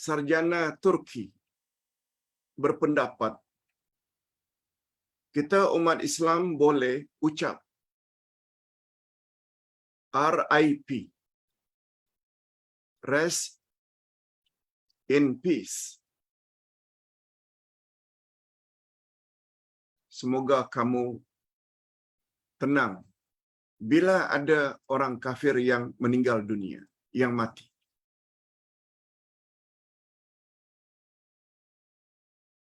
sarjana Turki berpendapat kita umat Islam boleh ucap RIP, Rest in Peace. Semoga kamu tenang bila ada orang kafir yang meninggal dunia, yang mati.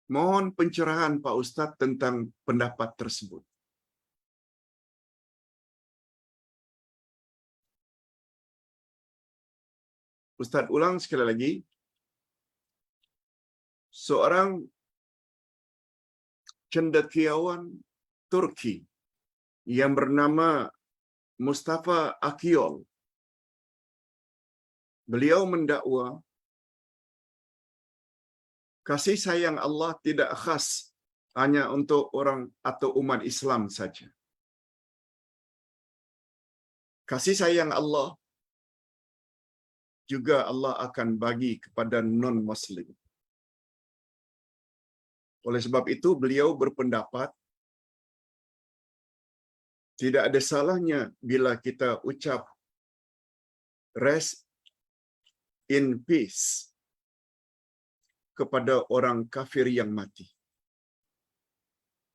Mohon pencerahan Pak Ustaz tentang pendapat tersebut. Ustaz ulang sekali lagi. Seorang cendekiawan Turki yang bernama Mustafa Akyol. Beliau mendakwa kasih sayang Allah tidak khas hanya untuk orang atau umat Islam saja. Kasih sayang Allah juga Allah akan bagi kepada non-Muslim. Oleh sebab itu, beliau berpendapat tidak ada salahnya bila kita ucap rest in peace kepada orang kafir yang mati.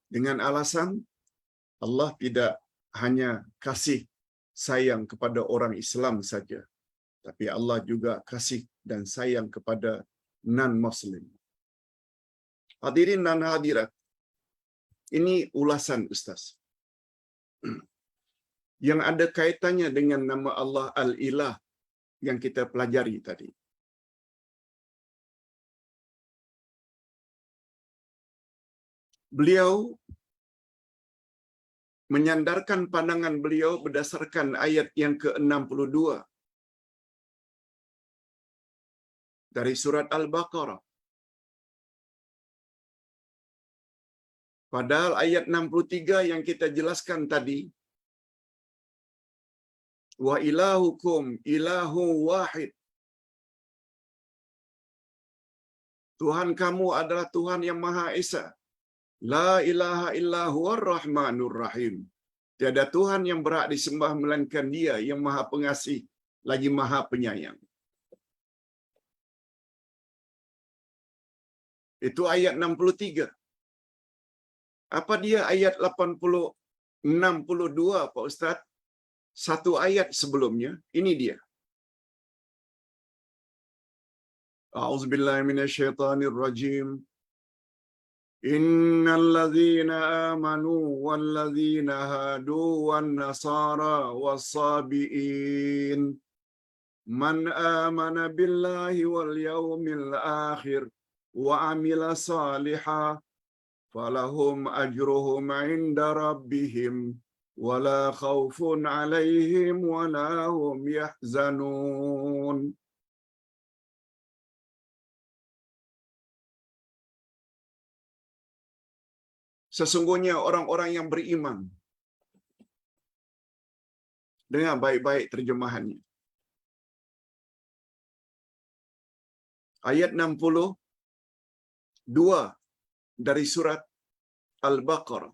Dengan alasan Allah tidak hanya kasih sayang kepada orang Islam saja, tapi Allah juga kasih dan sayang kepada non-Muslim. Hadirin dan hadirat, ini ulasan Ustaz yang ada kaitannya dengan nama Allah Al-Ilah yang kita pelajari tadi. Beliau menyandarkan pandangan beliau berdasarkan ayat yang ke-62 dari surat Al-Baqarah. Padahal ayat 63 yang kita jelaskan tadi, wa ilahukum ilahu wahid. Tuhan kamu adalah Tuhan yang Maha Esa. La ilaha illa huwar rahmanur rahim. Tiada Tuhan yang berhak disembah melainkan Dia yang Maha Pengasih lagi Maha Penyayang. Itu ayat 63. Apa dia ayat 62 Pak Ustaz? Satu ayat sebelumnya, ini dia. A'udzubillahi minasyaitonir rajim. Innal ladzina amanu wal ladzina hadu wan nasara was-sabiin man amana billahi wal yawmil akhir wa amila salihan falahum ajruhum 'inda rabbihim wala khaufun 'alaihim wala hum yahzanun. Sesungguhnya orang-orang yang beriman. Dengar baik-baik terjemahannya. Ayat 62 dari surat Al-Baqarah.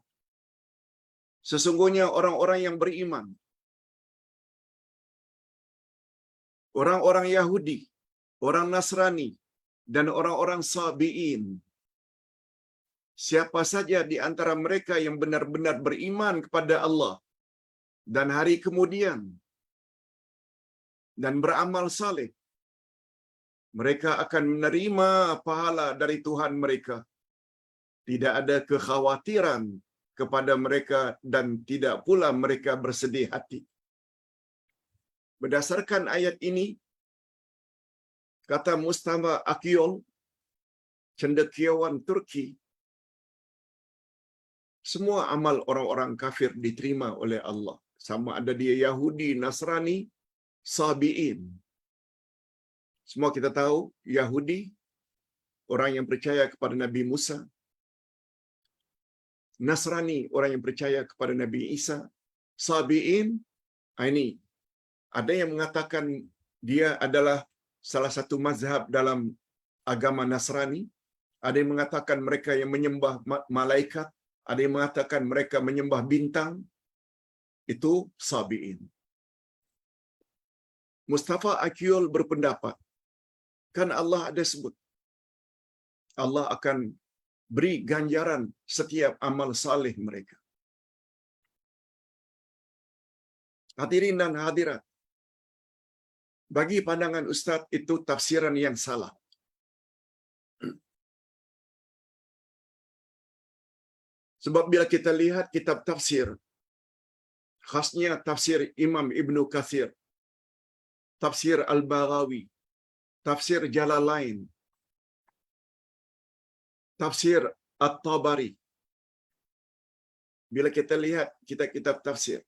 Sesungguhnya orang-orang yang beriman, orang-orang Yahudi, orang Nasrani, dan orang-orang Sabi'in. Siapa saja di antara mereka yang benar-benar beriman kepada Allah dan hari kemudian dan beramal saleh, mereka akan menerima pahala dari Tuhan mereka. Tidak ada kekhawatiran kepada mereka dan tidak pula mereka bersedih hati. Berdasarkan ayat ini, kata Mustafa Akyol, cendekiawan Turki, semua amal orang-orang kafir diterima oleh Allah. Sama ada dia Yahudi, Nasrani, Sabi'in. Semua kita tahu, Yahudi, orang yang percaya kepada Nabi Musa. Nasrani, orang yang percaya kepada Nabi Isa. Sabi'in, ini ada yang mengatakan dia adalah salah satu mazhab dalam agama Nasrani, ada yang mengatakan mereka yang menyembah malaikat, ada yang mengatakan mereka menyembah bintang. Itu Sabi'in. Mustafa Akyol berpendapat, kan Allah ada sebut, Allah akan beri ganjaran setiap amal saleh mereka. Hadirin dan hadirat, bagi pandangan Ustaz itu tafsiran yang salah. Sebab bila kita lihat kitab tafsir, khasnya tafsir Imam Ibnu Katsir, tafsir Al-Baghawi, tafsir Jalalain, tafsir At-Tabari. Bila kita lihat kitab-kitab tafsir,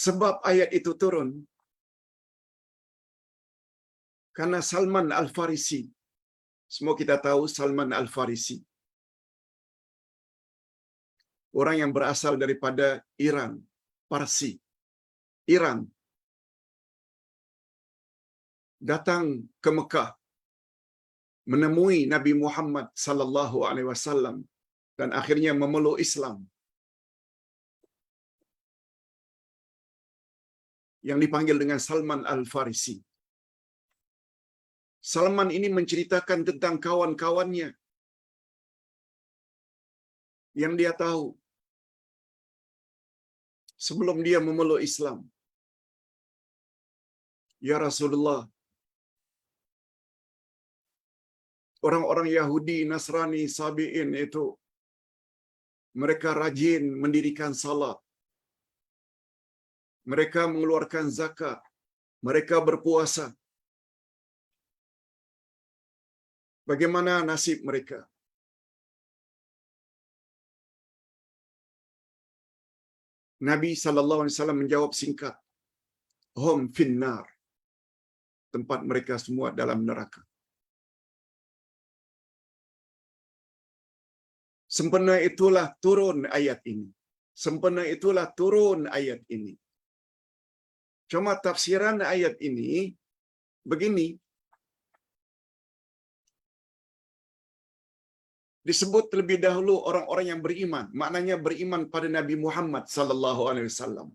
sebab ayat itu turun karena Salman Al-Farisi. Semua kita tahu Salman Al-Farisi, orang yang berasal daripada Iran, Parsi, Iran, datang ke Mekah menemui Nabi Muhammad sallallahu alaihi wasallam dan akhirnya memeluk Islam. Yang dipanggil dengan Salman Al-Farisi. Salman ini menceritakan tentang kawan-kawannya yang dia tahu sebelum dia memeluk Islam. Ya Rasulullah, orang-orang Yahudi, Nasrani, Sabi'in itu mereka rajin mendirikan salat, mereka mengeluarkan zakat, mereka berpuasa. Bagaimana nasib mereka? Nabi sallallahu alaihi wasallam menjawab singkat, hum finnar. Tempat mereka semua dalam neraka. Sempena itulah turun ayat ini. Sempena itulah turun ayat ini. Cuma tafsiran ayat ini begini. Disebut terlebih dahulu orang-orang yang beriman, maknanya beriman pada Nabi Muhammad sallallahu alaihi wasallam.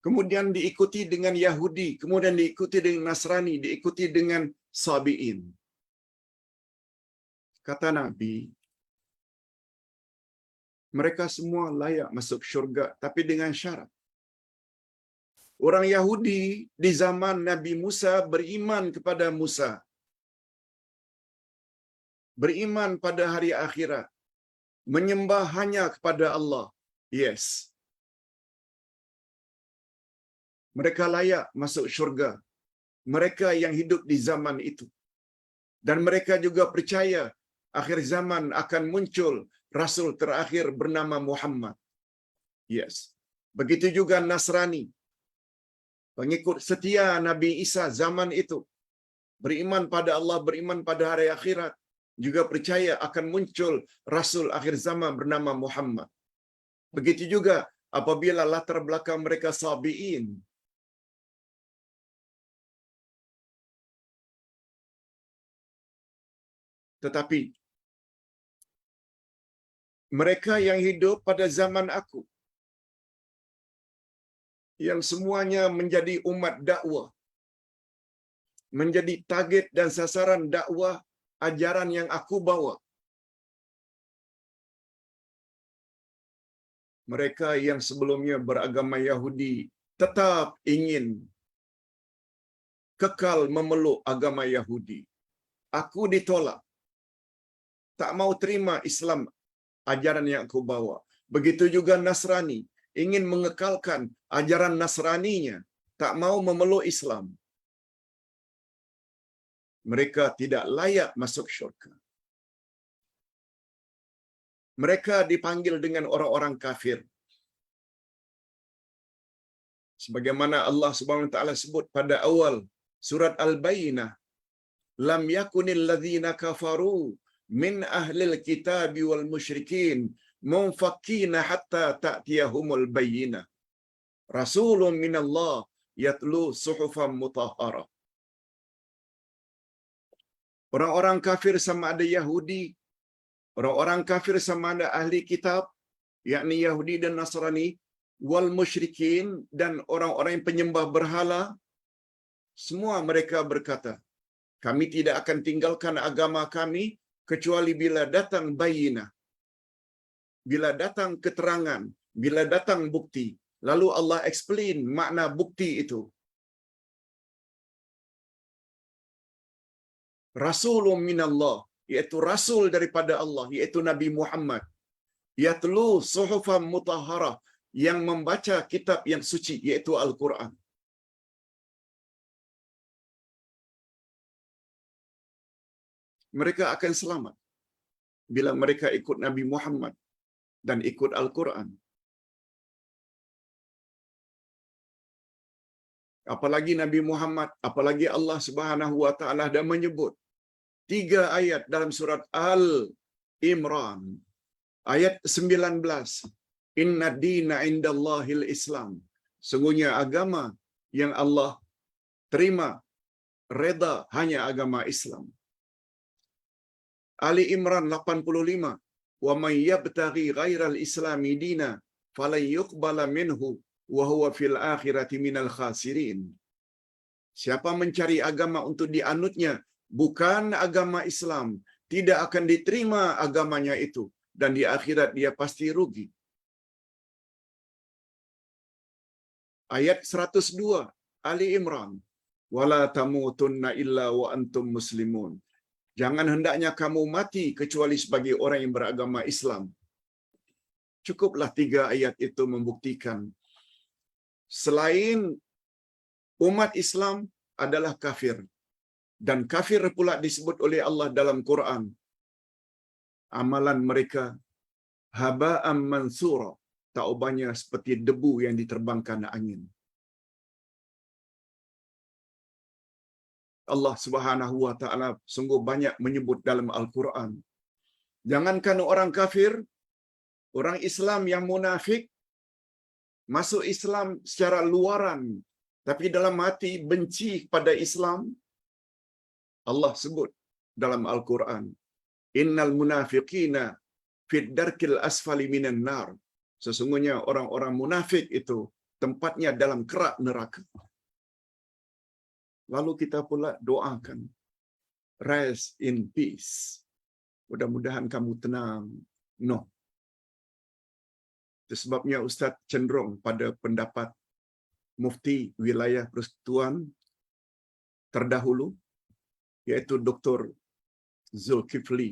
Kemudian diikuti dengan Yahudi, kemudian diikuti dengan Nasrani, diikuti dengan Sabi'in. Kata Nabi, mereka semua layak masuk syurga, tapi dengan syarat. Orang Yahudi di zaman Nabi Musa beriman kepada Musa, beriman pada hari akhirat, menyembah hanya kepada Allah. Yes. Mereka layak masuk syurga. Mereka yang hidup di zaman itu. Dan mereka juga percaya akhir zaman akan muncul Rasul terakhir bernama Muhammad. Yes. Begitu juga Nasrani, pengikut setia Nabi Isa zaman itu. Beriman pada Allah, beriman pada hari akhirat. Juga percaya akan muncul Rasul akhir zaman bernama Muhammad. Begitu juga apabila latar belakang mereka Sabi'in. Tetapi mereka yang hidup pada zaman aku, yang semuanya menjadi umat dakwah, menjadi target dan sasaran dakwah ajaran yang aku bawa. Mereka yang sebelumnya beragama Yahudi tetap ingin kekal memeluk agama Yahudi. Aku ditolak. Tak mau terima Islam, ajaran yang aku bawa. Begitu juga Nasrani, ingin mengekalkan ajaran Nasraninya, tak mau memeluk Islam. Mereka tidak layak masuk syurga. Mereka dipanggil dengan orang-orang kafir. Sebagaimana Allah Subhanahu wa taala sebut pada awal surat Al-Bayyinah, lam yakunil ladzina kafaru min ahlil kitabi wal musyrikin munfakkina hatta ta'tiyahumul bayyinah. Rasulun minallah yatlu suhufan mutahharah. Orang-orang kafir sama ada Yahudi, orang-orang kafir sama ada ahli kitab, yakni Yahudi dan Nasrani, wal musyrikin, dan orang-orang yang penyembah berhala, semua mereka berkata, kami tidak akan tinggalkan agama kami kecuali bila datang bayinah, bila datang keterangan, bila datang bukti. Lalu Allah explain makna bukti itu. Rasulun minallah, iaitu rasul daripada Allah, iaitu Nabi Muhammad. Yatlu suhufan mutahharah, yang membaca kitab yang suci, iaitu Al-Quran. Mereka akan selamat bila mereka ikut Nabi Muhammad dan ikut Al-Quran. Apalagi Nabi Muhammad, apalagi Allah Subhanahu wa taala dah menyebut 3 ayat dalam surat Al-Imran. Ayat 19. Inna dina indallahil Islam. Sungguhnya agama yang Allah terima, reda, hanya agama Islam. Ali Imran 85. Wa may yabtaghi ghairal islami dina falan yuqbala minhu wa huwa fil akhirati minal khasirin. Siapa mencari agama untuk dianutnya bukan agama Islam, tidak akan diterima agamanya itu, dan di akhirat dia pasti rugi. Ayat 102 Ali Imran, wala tamutunna illa wa antum muslimun. Jangan hendaknya kamu mati kecuali sebagai orang yang beragama Islam. Cukuplah 3 ayat itu membuktikan selain umat Islam adalah kafir, dan kafir pula disebut oleh Allah dalam Quran, amalan mereka haba'an mansura, tak ubahnya seperti debu yang diterbangkan angin. Allah Subhanahu wa taala sungguh banyak menyebut dalam Al-Quran, jangankan orang kafir, orang Islam yang munafik masuk Islam secara luaran tapi dalam hati benci pada Islam, Allah sebut dalam Al-Quran, innal munafiqina fid darkil asfali minan nar. Sesungguhnya orang-orang munafik itu tempatnya dalam kerak neraka. Lalu kita pula doakan, rest in peace. Mudah-mudahan kamu tenang. No. Itu sebabnya Ustaz cenderung pada pendapat Mufti Wilayah Persekutuan terdahulu, iaitu Dr. Zulkifli,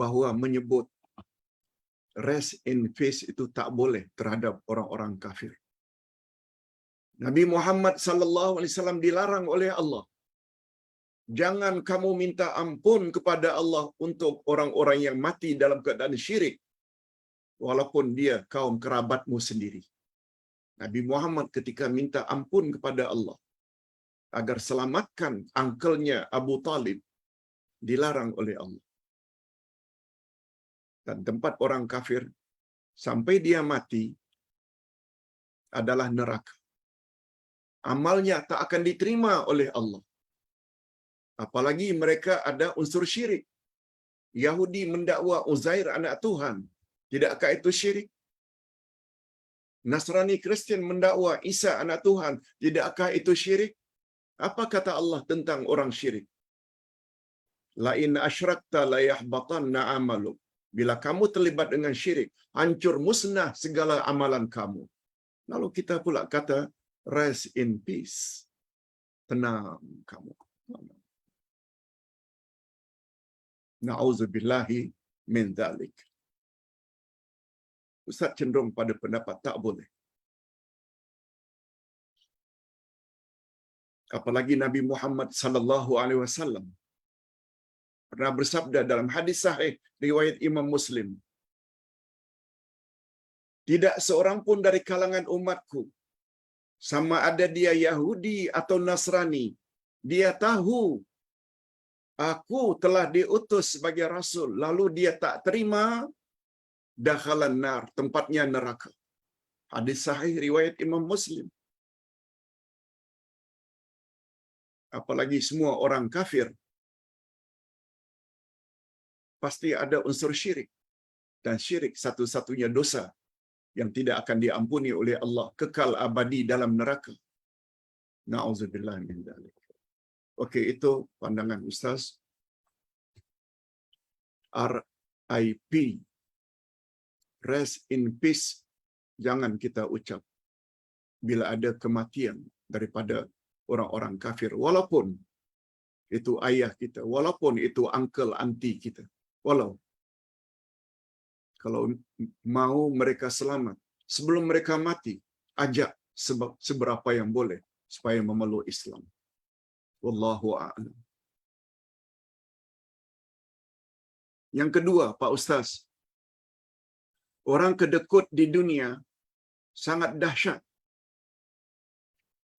bahawa menyebut rest in peace itu tak boleh terhadap orang-orang kafir. Nabi Muhammad sallallahu alaihi wasallam dilarang oleh Allah, jangan kamu minta ampun kepada Allah untuk orang-orang yang mati dalam keadaan syirik, walaupun dia kaum kerabatmu sendiri. Nabi Muhammad ketika minta ampun kepada Allah agar selamatkan angkelnya Abu Talib, dilarang oleh Allah. Dan tempat orang kafir sampai dia mati adalah neraka. Amalnya tak akan diterima oleh Allah. Apalagi mereka ada unsur syirik. Yahudi mendakwa Uzair anak Tuhan. Tidakkah itu syirik? Nasrani Kristian mendakwa Isa anak Tuhan. Tidakkah itu syirik? Apa kata Allah tentang orang syirik? La in asyrakta la yahbatanna amaluk. Bila kamu terlibat dengan syirik, hancur musnah segala amalan kamu. Lalu kita pula kata, rest in peace. Tenang kamu. Na'udzubillahi min dzalik. Ustaz cenderung pada pendapat tak boleh. Apalagi Nabi Muhammad sallallahu alaihi wasallam pernah bersabda dalam hadis sahih riwayat Imam Muslim, tidak seorang pun dari kalangan umatku, sama ada dia Yahudi atau Nasrani, dia tahu aku telah diutus sebagai rasul, lalu dia tak terima, dakhalan nar, tempatnya neraka. Hadis sahih riwayat Imam Muslim. Apalagi semua orang kafir pasti ada unsur syirik, dan syirik satu-satunya dosa yang tidak akan diampuni oleh Allah, kekal abadi dalam neraka. Na'udzubillah min dzalik. Okey, itu pandangan Ustaz. RIP, rest in peace, jangan kita ucap bila ada kematian daripada orang-orang kafir, walaupun itu ayah kita, walaupun itu uncle auntie kita, walau kalau mau mereka selamat sebelum mereka mati, ajak seberapa yang boleh supaya memeluk Islam. Wallahu a'lam. Yang kedua, Pak Ustaz, orang kedekut di dunia sangat dahsyat.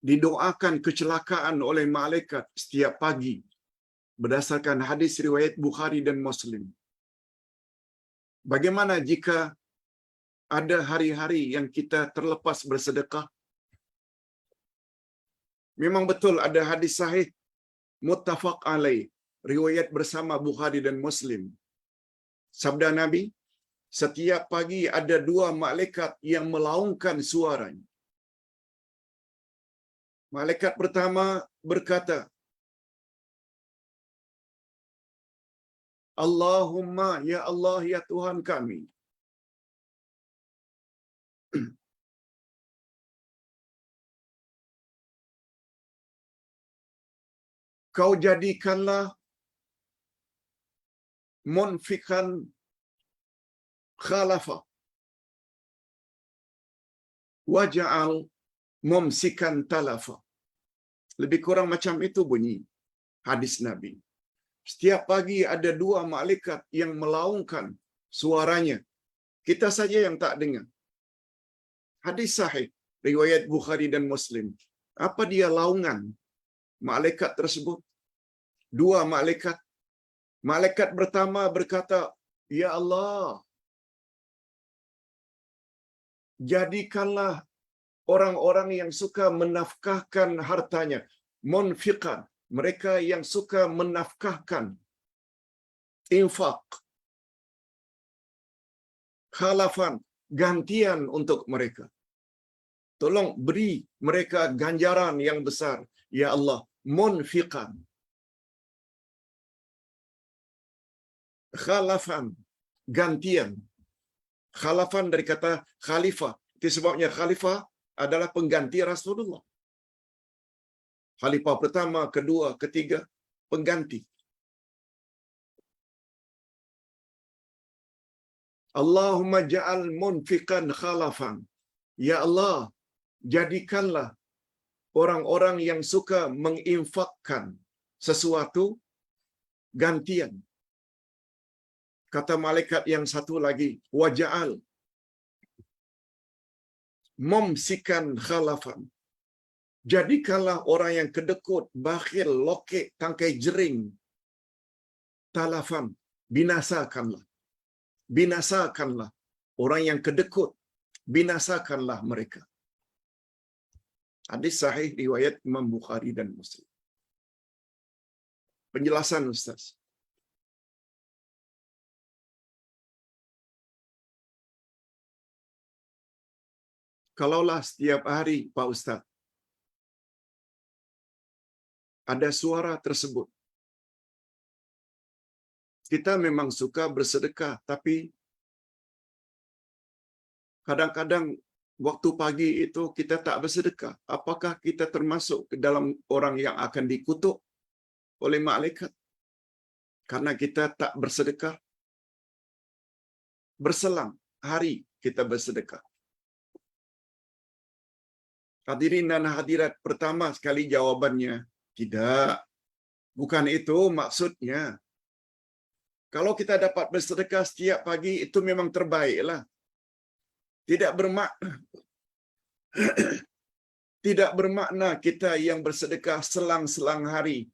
Didoakan kecelakaan oleh malaikat setiap pagi berdasarkan hadis riwayat Bukhari dan Muslim. Bagaimana jika ada hari-hari yang kita terlepas bersedekah? Memang betul ada hadis sahih muttafaq alaih, riwayat bersama Bukhari dan Muslim. Sabda Nabi, setiap pagi ada 2 malaikat yang melaungkan suaranya. Malaikat pertama berkata, Allahumma, ya Allah, ya Tuhan kami, Kau jadikanlah munfikan khalafa, waja'al mumsikan talafa. Lebih kurang macam itu bunyi hadis Nabi. Setiap pagi ada 2 malaikat yang melaungkan suaranya. Kita saja yang tak dengar. Hadis sahih, riwayat Bukhari dan Muslim. Apa dia laungan malaikat tersebut? 2 malaikat. Malaikat pertama berkata, Ya Allah, jadikanlah orang-orang yang suka menafkahkan hartanya, munfiqan, mereka yang suka menafkahkan, infak, khalafan, gantian untuk mereka. Tolong beri mereka ganjaran yang besar, ya Allah, munfiqan, khalafan, gantian. Khalafan dari kata khalifah. Itu sebabnya khalifah adalah pengganti Rasulullah. Khalifah pertama, kedua, ketiga, pengganti. Allahumma ja'al munfiqan khalafan. Ya Allah, jadikanlah orang-orang yang suka menginfakkan sesuatu gantian. Kata malaikat yang satu lagi, waja'al mumsikan khalafan. Jadikanlah orang yang kedekut, bakhil, lokek, tangkai jering, talafan, binasakanlah. Binasakanlah orang yang kedekut, binasakanlah mereka. Hadis sahih riwayat Imam Bukhari dan Muslim. Penjelasan Ustaz. Kalaulah setiap hari, Pak Ustaz, ada suara tersebut, kita memang suka bersedekah, tapi kadang-kadang waktu pagi itu kita tak bersedekah. Apakah kita termasuk ke dalam orang yang akan dikutuk oleh malaikat karena kita tak bersedekah? Berselang hari kita bersedekah. Hadirin dan hadirat, pertama sekali jawabannya, tidak. Bukan itu maksudnya. Kalau kita dapat bersedekah setiap pagi, itu memang terbaiklah. Tidak bermakna tidak bermakna kita yang bersedekah selang-selang hari,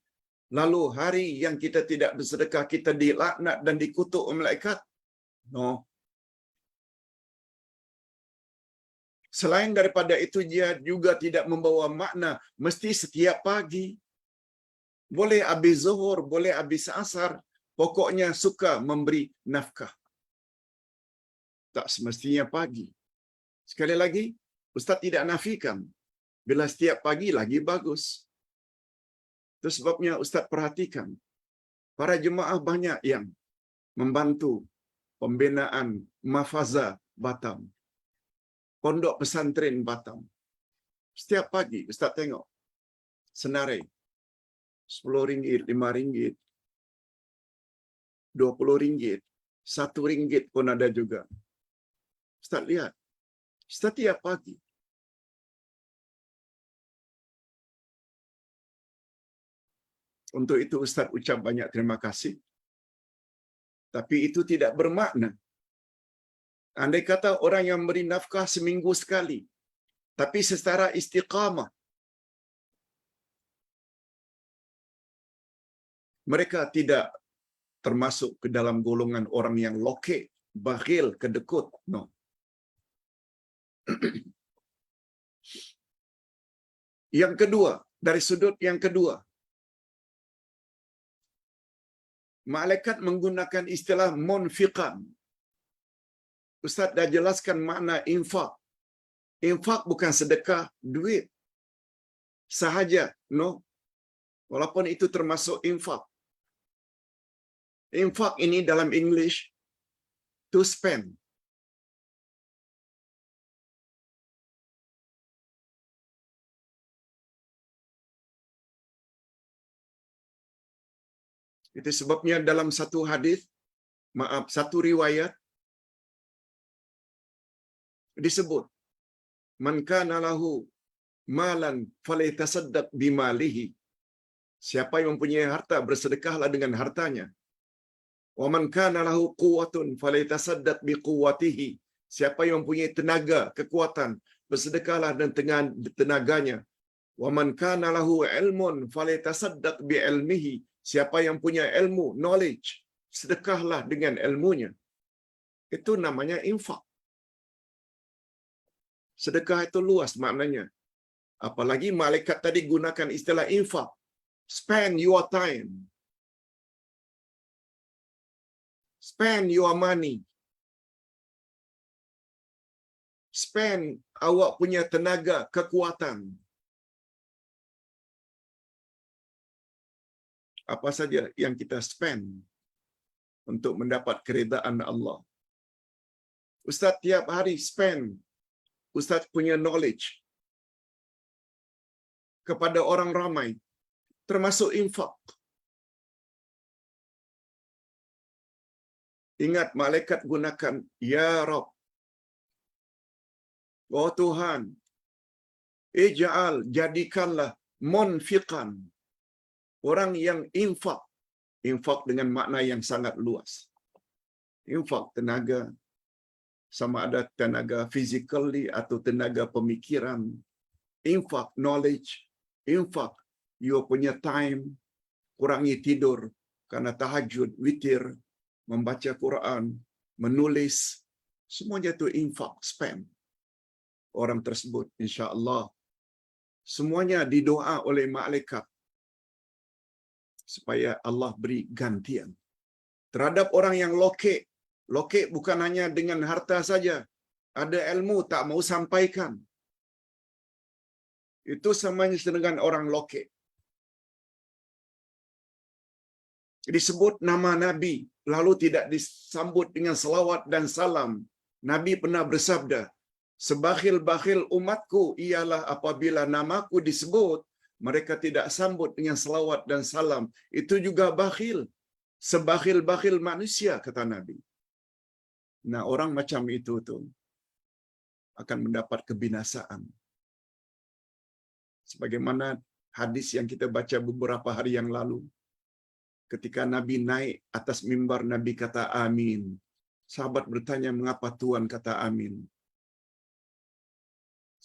lalu hari yang kita tidak bersedekah kita dilaknat dan dikutuk oleh malaikat. No. Selain daripada itu, dia juga tidak membawa makna mesti setiap pagi. Boleh habis zuhur, boleh habis asar. Pokoknya suka memberi nafkah. Tak semestinya pagi. Sekali lagi, Ustaz tidak nafikan. Bila setiap pagi lagi bagus. Itu sebabnya Ustaz perhatikan. Para jemaah banyak yang membantu pembinaan Mafaza Batam. Pondok pesantren Batam. Setiap pagi Ustaz tengok senarai RM10, RM5, RM20, RM1 pun ada juga. Ustaz lihat, setiap pagi. Untuk itu Ustaz ucap banyak terima kasih. Tapi itu tidak bermakna. Andai kata orang yang beri nafkah seminggu sekali, tapi secara istiqamah, mereka tidak termasuk ke dalam golongan orang yang lokek, bakhil, kedekut. No. Yang kedua, dari sudut yang kedua, malaikat menggunakan istilah munfiqan. Ustaz dah jelaskan makna infak. Infak bukan sedekah duit sahaja, no. Walaupun itu termasuk infak. Infak ini dalam English to spend. Itu sebabnya dalam satu hadis, satu riwayat disebut, man kana lahu malan falyatasaddaq bimalihi. Siapa yang mempunyai harta, bersedekahlah dengan hartanya. Wa man kana lahu quwwatun falyatasaddaq biquwwatihi. Siapa yang mempunyai tenaga, kekuatan, bersedekahlah dengan tenaganya. Wa man kana lahu ilmun falyatasaddaq biilmihi. Siapa yang punya ilmu, knowledge, sedekahlah dengan ilmunya. Itu namanya infak. Sedekah itu luas maknanya. Apalagi malaikat tadi gunakan istilah infak. Spend your time. Spend your money. Spend awak punya tenaga, kekuatan. Apa saja yang kita spend untuk mendapat keredaan Allah. Ustaz tiap hari spend Ustaz punya knowledge kepada orang ramai, termasuk infak. Ingat, malaikat gunakan ya Rabb. Oh Tuhan, ij'al, jadikanlah munfiqan, orang yang infak. Infak dengan makna yang sangat luas. Infak tenaga, sama ada tenaga physically atau tenaga pemikiran. Infak knowledge, infak you punya time, kurangi tidur karena tahajud, witir, membaca Quran, menulis, semuanya itu infak, spend. Orang tersebut insya-Allah semuanya didoa oleh malaikat supaya Allah beri gantian terhadap orang yang lokek. Lokek bukan hanya dengan harta saja. Ada ilmu tak mau sampaikan. Itu samanya dengan orang lokek. Disebut nama Nabi, lalu tidak disambut dengan selawat dan salam. Nabi pernah bersabda, sebakhil-bakhil umatku ialah apabila namaku disebut, mereka tidak sambut dengan selawat dan salam. Itu juga bakhil. Sebakhil-bakhil manusia, kata Nabi. Nah, orang macam itu tuh akan mendapat kebinasaan. Sebagaimana hadis yang kita baca beberapa hari yang lalu. Ketika Nabi naik atas mimbar, Nabi kata amin. Sahabat bertanya, mengapa Tuhan kata amin?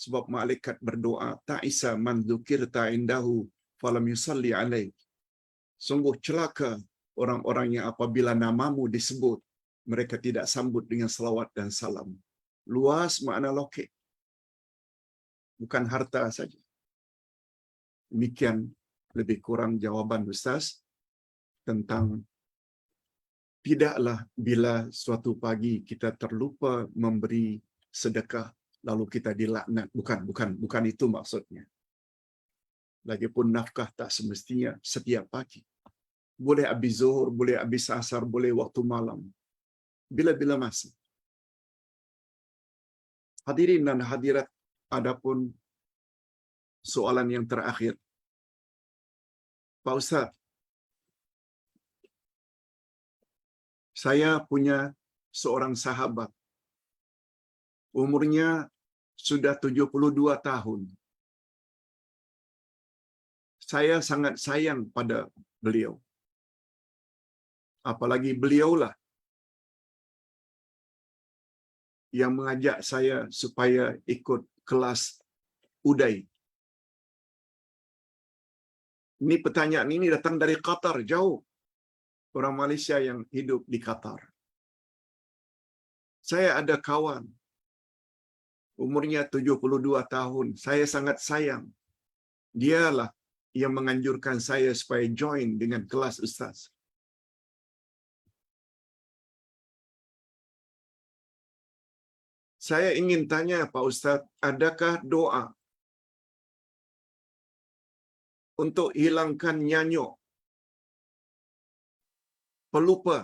Sebab malaikat berdoa, ta'isa man dzukirta indahu falam yusalli alaik. Sungguh celaka orang-orang yang apabila namamu disebut, mereka tidak sambut dengan selawat dan salam. Luas makna lokek. bukan harta saja. Demikian lebih kurang jawaban Ustaz tentang tidaklah bila suatu pagi kita terlupa memberi sedekah lalu kita dilaknat. Bukan itu maksudnya. Lagipun nafkah tak semestinya setiap pagi. Boleh habis zuhur, boleh habis asar, boleh waktu malam. Bila-bila masa. Hadirin dan hadirat, adapun soalan yang terakhir. Pak Ustaz, saya punya seorang sahabat. Umurnya sudah 72 tahun. Saya sangat sayang pada beliau. Apalagi beliaulah yang mengajak saya supaya ikut kelas Uday. Ini pertanyaan ini datang dari Qatar, jauh. Orang Malaysia yang hidup di Qatar. Saya ada kawan, umurnya 72 tahun. Saya sangat sayang. Dialah yang menganjurkan saya supaya join dengan kelas Ustaz. Saya ingin tanya Pak Ustaz, adakah doa untuk hilangkan nyanyuk, pelupa,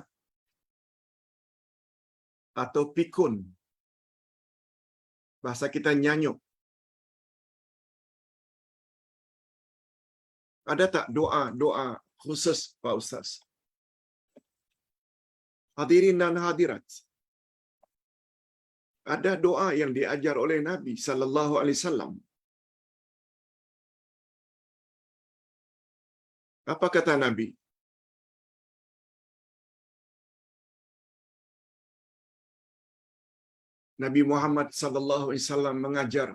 atau pikun? Bahasa kita nyanyuk. Ada tak doa khusus Pak Ustaz? Hadirin dan hadirat, ada doa yang diajar oleh Nabi sallallahu alaihi wasallam. Apa kata Nabi? Nabi Muhammad sallallahu alaihi wasallam mengajar,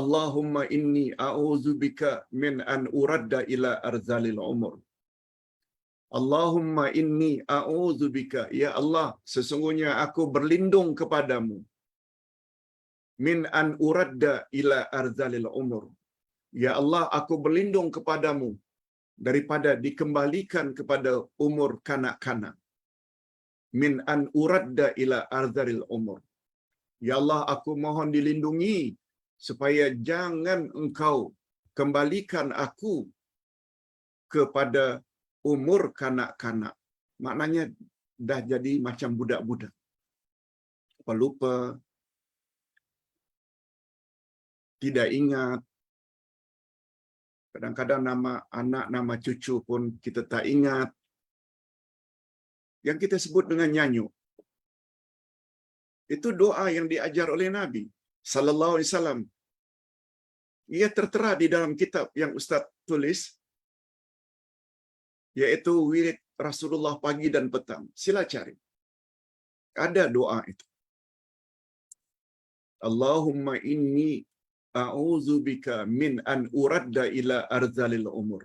Allahumma inni a'udzubika min an uradda ila arzalil umur. Allahumma inni a'udzubika, ya Allah, sesungguhnya aku berlindung kepadamu, min an uradda ila arzalil umur. Ya Allah, aku berlindung kepadamu daripada dikembalikan kepada umur kanak-kanak. Min an uradda ila arzalil umur. Ya Allah, aku mohon dilindungi supaya jangan engkau kembalikan aku kepada umur kanak-kanak. Maknanya dah jadi macam budak-budak. Pelupa, tidak ingat. Kadang-kadang nama anak, nama cucu pun kita tak ingat. Yang kita sebut dengan nyanyuk. Itu doa yang diajar oleh Nabi sallallahu alaihi wasallam. Ia tertera di dalam kitab yang Ustaz tulis, yaitu wirid Rasulullah pagi dan petang. Sila cari. Ada doa itu. Allahumma inni a'udzubika min an uradda ila arzalil umur.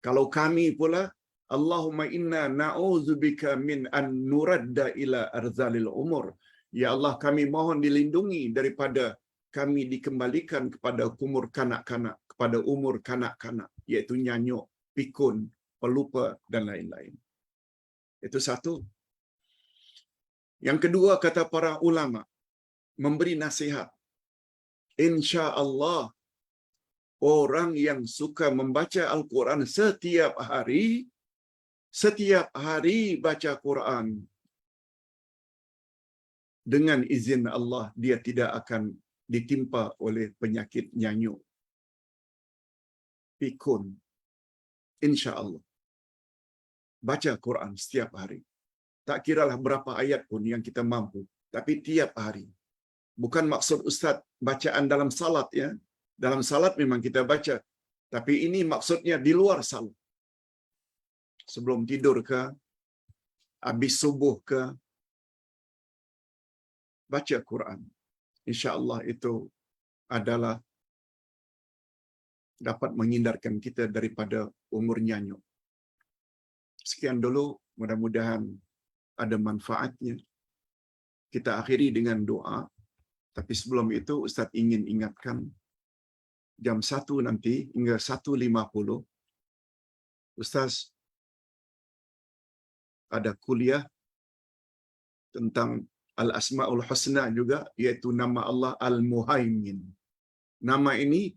Kalau kami pula, Allahumma inna na'udzubika min an nuradda ila arzalil umur. Ya Allah, kami mohon dilindungi daripada kami dikembalikan kepada umur kanak-kanak, kepada umur kanak-kanak, iaitu nyanyuk, pikun, pelupa dan lain-lain. Itu satu. Yang kedua, kata para ulama, memberi nasihat. Insya-Allah, orang yang suka membaca Al-Quran setiap hari baca Quran, dengan izin Allah dia tidak akan ditimpa oleh penyakit nyanyuk, pikun. Insya-Allah. Baca Quran setiap hari. Tak kiralah berapa ayat pun yang kita mampu, tapi tiap hari. Bukan maksud Ustaz bacaan dalam salat ya. Dalam salat memang kita baca, tapi ini maksudnya di luar salat. Sebelum tidur ke, habis subuh ke, baca Quran. Insya-Allah itu adalah dapat menghindarkan kita daripada umur nyanyuk. Sekian dulu, mudah-mudahan ada manfaatnya. Kita akhiri dengan doa. Tapi sebelum itu Ustaz ingin ingatkan jam 1 nanti hingga 1.50 Ustaz ada kuliah tentang Al-Asma'ul Husna juga, iaitu nama Allah Al-Muhaimin. Nama ini